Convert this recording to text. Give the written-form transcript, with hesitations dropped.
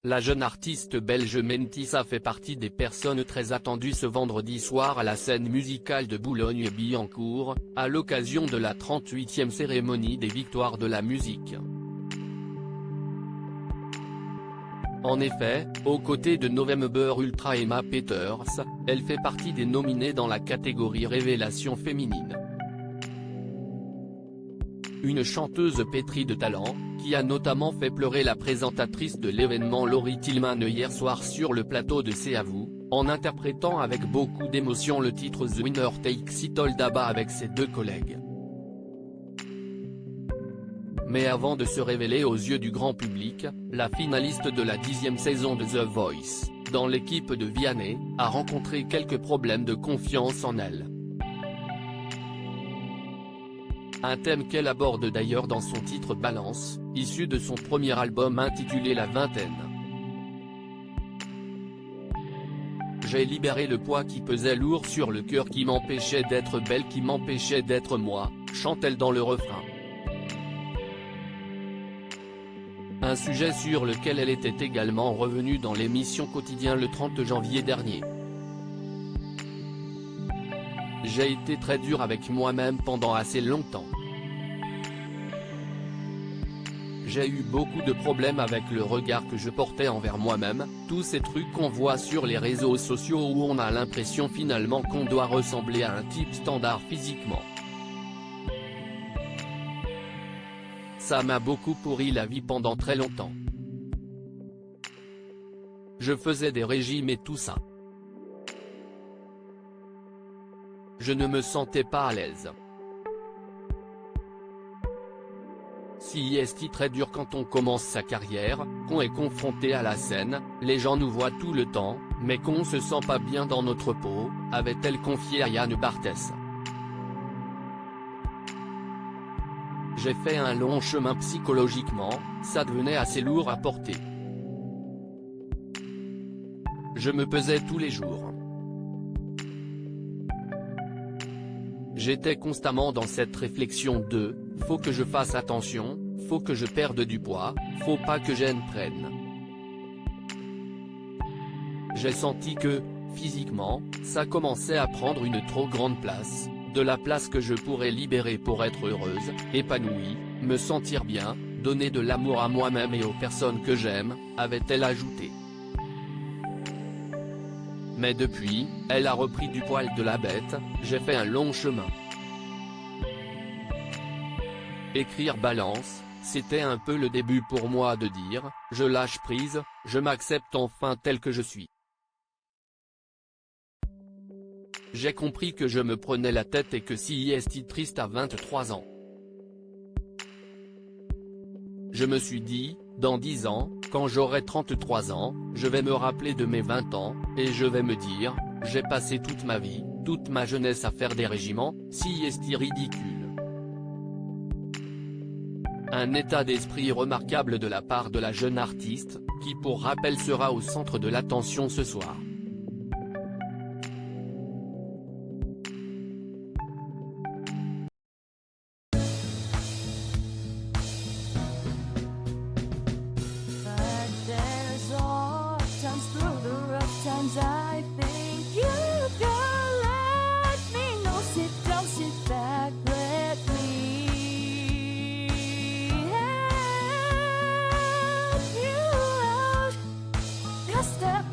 La jeune artiste belge Mentissa fait partie des personnes très attendues ce vendredi soir à la scène musicale de Boulogne-Billancourt, à l'occasion de la 38e cérémonie des Victoires de la musique. En effet, aux côtés de November Ultra Emma Peters, elle fait partie des nominés dans la catégorie Révélation féminine. Une chanteuse pétrie de talent, qui a notamment fait pleurer la présentatrice de l'événement Laurie Tillman hier soir sur le plateau de C'est à vous, en interprétant avec beaucoup d'émotion le titre The Winner Takes It All d'ABBA avec ses deux collègues. Mais avant de se révéler aux yeux du grand public, la finaliste de la 10e saison de The Voice, dans l'équipe de Vianney, a rencontré quelques problèmes de confiance en elle. Un thème qu'elle aborde d'ailleurs dans son titre Balance, issu de son premier album intitulé La Vingtaine. J'ai libéré le poids qui pesait lourd sur le cœur, qui m'empêchait d'être belle, qui m'empêchait d'être moi, chante-t-elle dans le refrain. Un sujet sur lequel elle était également revenue dans l'émission Quotidien le 30 janvier dernier. J'ai été très dur avec moi-même pendant assez longtemps. J'ai eu beaucoup de problèmes avec le regard que je portais envers moi-même, tous ces trucs qu'on voit sur les réseaux sociaux où on a l'impression finalement qu'on doit ressembler à un type standard physiquement. Ça m'a beaucoup pourri la vie pendant très longtemps. Je faisais des régimes et tout ça. Je ne me sentais pas à l'aise. Si est très dur quand on commence sa carrière, qu'on est confronté à la scène, les gens nous voient tout le temps, mais qu'on se sent pas bien dans notre peau, avait-elle confié à Yann Barthès. J'ai fait un long chemin psychologiquement, ça devenait assez lourd à porter. Je me pesais tous les jours. J'étais constamment dans cette réflexion de « faut que je fasse attention, faut que je perde du poids, faut pas que j'en prenne ». J'ai senti que, physiquement, ça commençait à prendre une trop grande place, de la place que je pourrais libérer pour être heureuse, épanouie, me sentir bien, donner de l'amour à moi-même et aux personnes que j'aime, avait-elle ajouté. Mais depuis, elle a repris du poil de la bête, j'ai fait un long chemin. Écrire Balance, c'était un peu le début pour moi de dire, je lâche prise, je m'accepte enfin tel que je suis. J'ai compris que je me prenais la tête et que si est triste à 23 ans. Je me suis dit, dans 10 ans, quand j'aurai 33 ans, je vais me rappeler de mes 20 ans, et je vais me dire, j'ai passé toute ma vie, toute ma jeunesse à faire des régiments, si est ridicule. Un état d'esprit remarquable de la part de la jeune artiste, qui pour rappel sera au centre de l'attention ce soir. I think you can let me know. Sit down, sit back, let me help you out. Just step